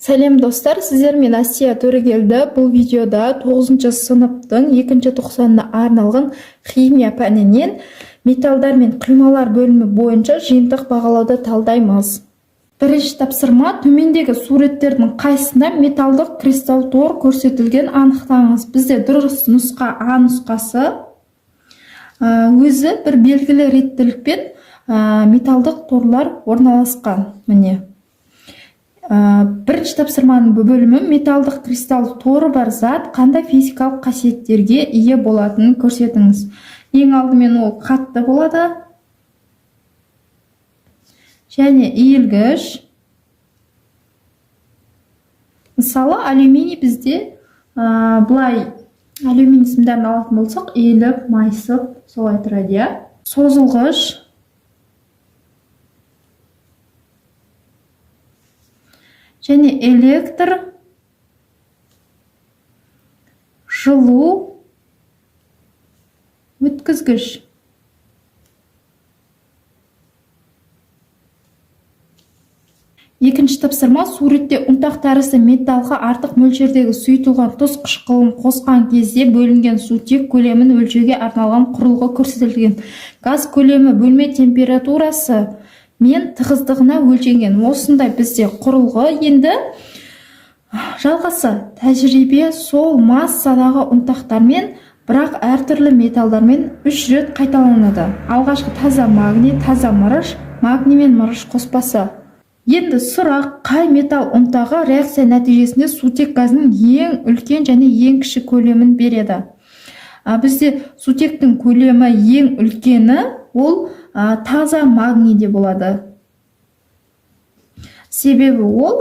Сәлем достар, сіздермен Асия Төрегелді. Бұл видеода 9 сыныптың 2 тоқсанына арналған химия пәнінен металдар мен құймалар бөлімі бойынша жиынтық бағалауды талдаймыз. Бірінші тапсырма: төмендегі суреттердің қайсында металдық кристалл тор көрсетілген анықтаңыз. Бізде дұрыс нұсқа А нұсқасы. Өзі бір белгілі реттілікпен металдық торлар орналасқан. Міне. Бірінші тапсырманың бөлімі: металдық кристалл торы бар зат қандай физикалық қасиеттерге ие болатынын көрсетіңіз. Ең алдымен ол қатты болады және иілгіш. Мысалы, алюминий бізде былай алюминий сымдарын алатын болсақ, иіліп, майысып, солай тұрады. Созылғыш. Және электр, жылу, өткізгіш. Екінші тапсырма: суретте ұнтақ тәрізді металға артық мөлшердегі сұйытылған тұз қышқылын қосқан кезде бөлінген сутек көлемін өлшеуге арналған құрылғы көрсетілген. Газ көлемі бөлме температурасы мен тығыздығына өлшенген. Осындай бізде құрылғы. Енді жалғасы: тәжірибе сол массадағы ұнтақтармен, бірақ әртүрлі металдармен 3 рет қайталанады. Алғашқы таза магний, таза мырыш, магний мен мырыш қоспасы. Енді сұрақ: қай металл ұнтағы реакция нәтижесінде сутек газының ең үлкен және ең кіші көлемін береді? Бізде сутектің көлемі ең үлкені ол таза магнийде болады. Себебі ол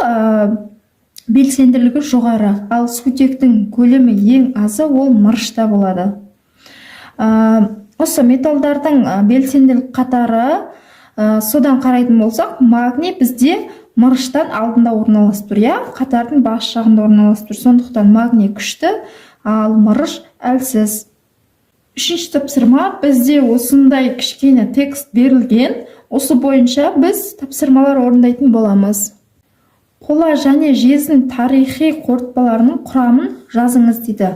белсенділігі жоғары, ал сутектің көлемі ең азы ол мырышта болады. Осы металдардың белсенділік қатары содан қарайтын болсақ, магний бізде мырыштан алдында орналасып тұр, қатардың бас жағында орналасып тұр. Сондықтан магний күшті, ал мырыш әлсіз. Үшінші тапсырма: бізде осындай кішкене текст берілген. Осы бойынша біз тапсырмалар орындайтын боламыз. Қола және жездің тарихи қорытпаларының құрамын жазыңыз дейді.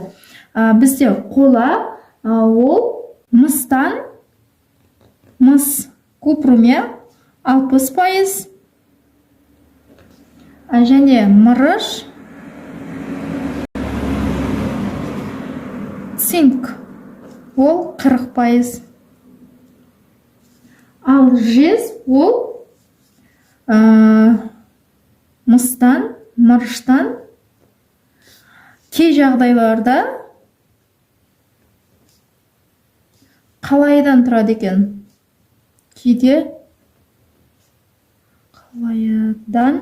Бізде қола ол мыстан, мыс купруме 60%, және мырыш цинк ол 40%. Ал жез ол мыстан, мырыштан, кей жағдайларда қалайдан тұрады екен. Кейде қалайдан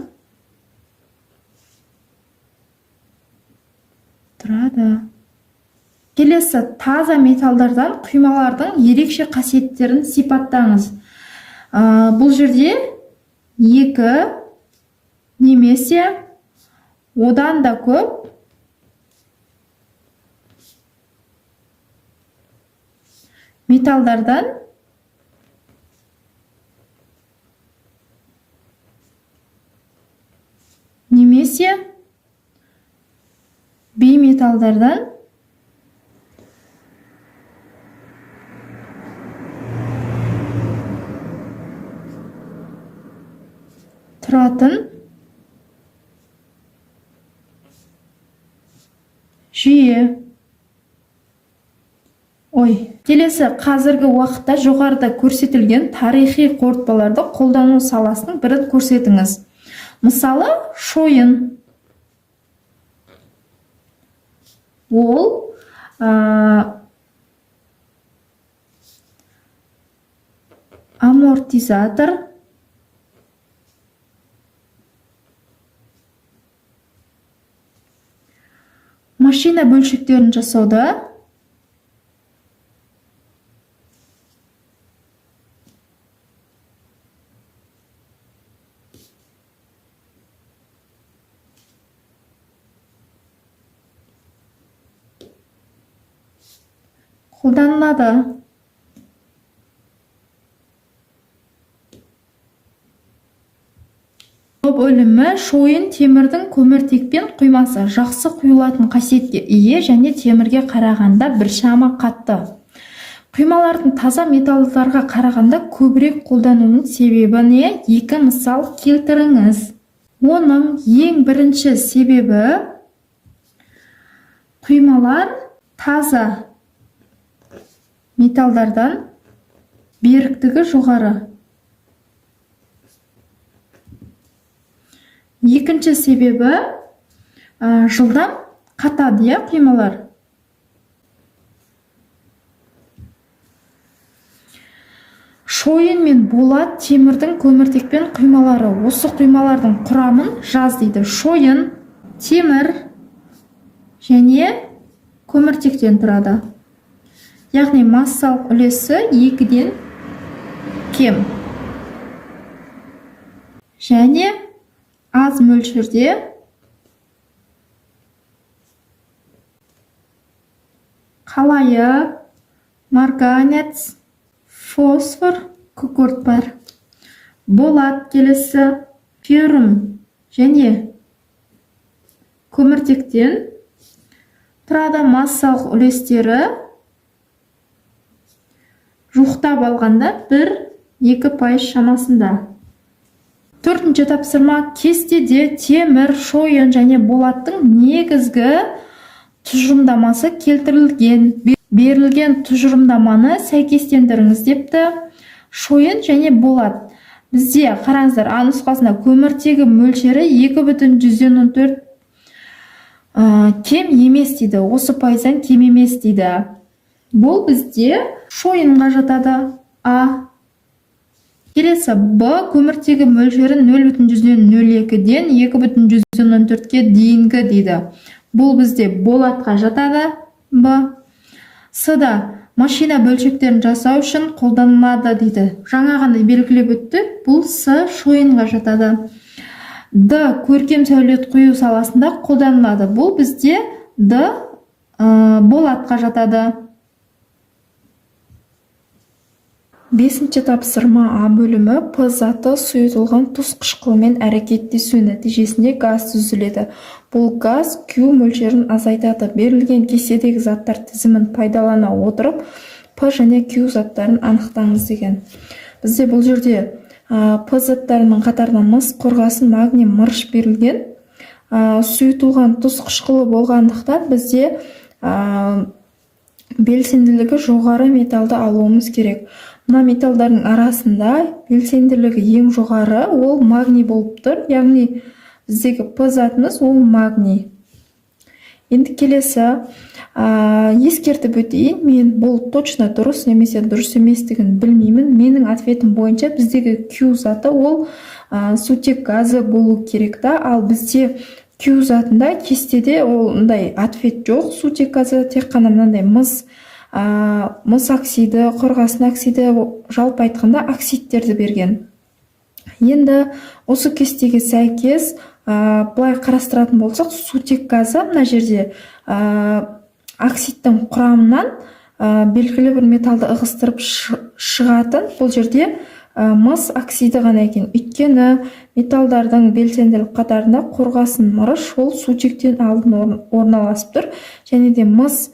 тұрады. Келесі: таза металдардан құймалардың ерекше қасиеттерін сипаттаңыз. Бұл жерде 2 немесе одан да көп металдардан немесе бейметалдардан тұратын жүйе. Келесі: қазіргі уақытта жоғарыда көрсетілген тарихи қорытпаларды қолдану саласының бірін көрсетіңіз. Мысалы, шойын. Ол амортизатор, машина бөлшектерін жасауда қолданылады. бөлімі шойын темірдің көміртекпен құймасы жақсы құйылатын қасиетке ие және темірге қарағанда біршама қатты. Құймалардың таза металдарға қарағанда көбірек қолдануының себебі не? Екі мысал келтіріңіз. Оның ең бірінші себебі құймалар таза металдардан беріктігі жоғары. Екінші себебі жылдам қатады, құймалар. Шойын мен болат темірдің көміртекпен құймалары. Осы құймалардың құрамын жаз дейді. Шойын, темір және көміртектен тұрады. Яғни массалық үлесі 2-ден кем. Және аз мөлшерде қалайы, марганец, фосфор, күкірт бар. Болат келесі феррум және көміртектен тұрады. Массалық үлестері жуықтап алғанда 1-2% шамасында. Төртінші тапсырма: кестеде темір, шойын және болаттың негізгі тұжырымдамасы келтірілген. Берілген тұжырымдаманы сәйкестендіріңіз депті. Шойын және болат. Бізде қараңыздар, А нұсқасында көміртегі мөлшері 2,14 кем емес дейді. Осы пайыздан кем емес дейді. Бұл бізде шойынға жатады. А. Келесі Б көміртегі мөлшері 0,02-ден 2,14-ке дейінгі дейді. Бұл бізде болатқа жатады. Б. С-да машина бөлшектерін жасау үшін қолданылады дейді. Жаңа ғана белгілеп өтті. Бұл С шойынға жатады. Д көркем сәулет құю саласында қолданылады. Бұл бізде Д болатқа жатады. Бесінші тапсырма А бөлімі: П заты сұйытылған тұз қышқылымен әрекеттесу нәтижесінде газ түзіледі. Бұл газ Q мөлшерін азайтады. Берілген кестедегі заттар тізімін пайдалана отырып, П және Q заттарын анықтаңыз деген. Бізде бұл жерде П заттарының қатарына мыс, қорғасын, магний, мырыш берілген. Сұйытылған тұз қышқылы болғандықтан бізде белсенділігі жоғары металды алуымыз керек. Мына металдардың арасында белсенділігі ең жоғары ол магний болып тұр. Яғни біздегі П затымыз ол магний. Енді келесі ескертіп өтейін. Мен бұл точно дұрыс немесе дұрыс еместігін білмеймін. Менің ответім бойынша біздегі Q заты ол сутек газы болу керек та. Ал бізде Q затында кестеде ондай ответ жоқ. Сутек газы тек қана мынандай мыс оксиді, қорғасын оксиді, жалпы айтқанда оксидтерді берген. Енді осы кестеге сәйкес былай қарастыратын болсақ, сутек газы мына жерде оксидтің құрамынан белгілі бір металды ығыстырып шығатын. Бұл жерде мыс оксиді ғана екен. Өйткені металдардың белсенділік қатарында қорғасын, мырыш ол сутектен алдын орналасып тұр. Және де мыс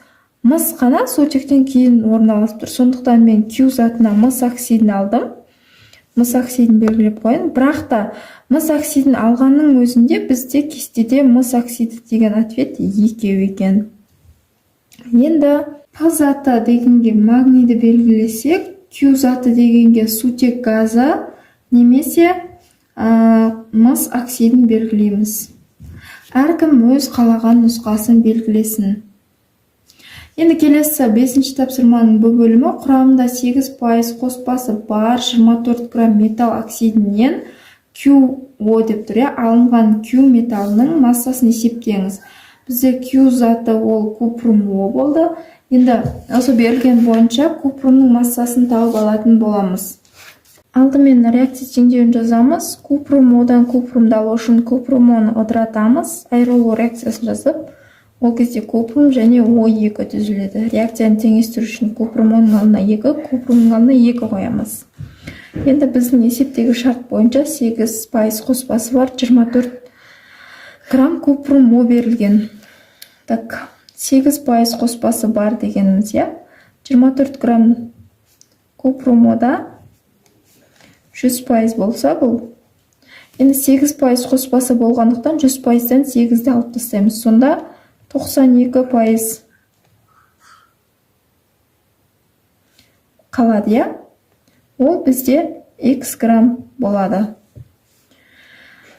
қана сутектен кейін орналасып тұр. Сондықтан мен Q затына мыс оксидін алдым. Мыс оксидін белгілеп қойын. Бірақ та мыс оксидін алғанның өзінде бізде кестеде мыс оксиді деген ответ екеу екен. Енді П заты дегенге магнийді белгілесек, Q заты дегенге сутек газы немесе мыс оксидін белгілейміз. Әркім өз қалаған нұсқасын белгілесін. Енді келесі 5-ші тапсырманың бұл бөлімі: құрамында 8% қоспасы бар 24 грамм металл оксидінен QO деп тұр. Алынған Q металының массасын есептеңіз. Бізде Q заты ол купрум О болды. Енді осы берілген бойынша купрумның массасын тауып алатын боламыз. Алдымен реакция теңдеуін жазамыз. Купрум Одан купрумды алу үшін купрум Оны ыдыратамыз. Айырылу реакциясын жазып, ол кезде купрум және О2 түзіледі. Реакцияны теңестіру үшін купрум Оның алдына 2, купрумның алдына 2 қоямыз. Енді біздің есептегі шарт бойынша 8% қоспасы бар 24 грамм купрум О берілген. Так, 8% қоспасы бар дегеніміз, 24 грамм купрум Ода 100% болса бұл. Енді 8% қоспасы болғандықтан 100%-тен 8-ді алып тастаймыз. Сонда 92% қалады, Ол бізде X грамм болады.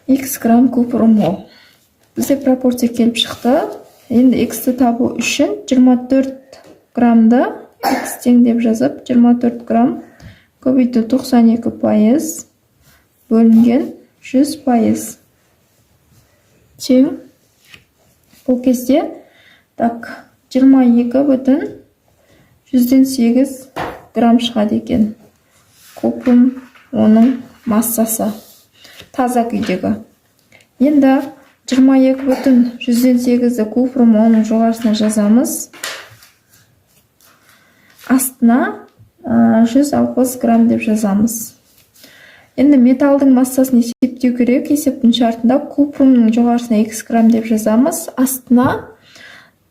X грамм купрум О. Бізде пропорция келіп шықты. Енді X-ті табу үшін 24 граммды X тең деп жазып, 24 грамм көбейту 92% бөлінген 100% тең. Бұл кезде 22,8 грамм шығады екен. Купрум оның массасы таза күйдегі. Енді 22,8 купрум оның жоғарысына жазамыз. Астына 160 грамм деп жазамыз. Енді металдың массасын есептеу керек. Есептің шартында купрумның жоғарысына X грамм деп жазамыз. Астына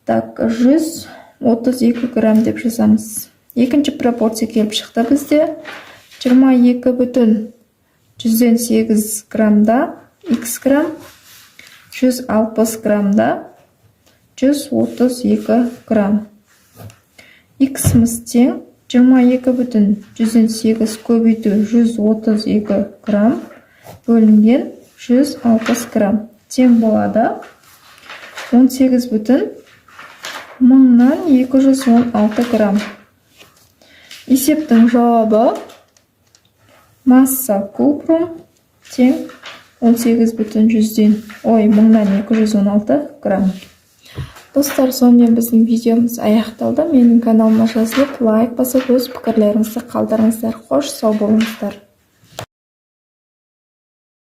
132 грамм деп жазамыз. Екінші пропорция келіп шықты бізде. 22,8 граммда X грамм, 160 граммда 132 грамм. X-міз тең 22,8 көбейту 132 грамм бөлінген 160 грамм. Тең болады 18,216 грамм. Есептің жауабы масса купрум тең 18,216 грамм. Достар, сонымен біздің видеомыз аяқталды. Менің каналыма жазылып, лайк басып, өз пікірлеріңізді қалдырыңыздар. Қош сау болыңыздар.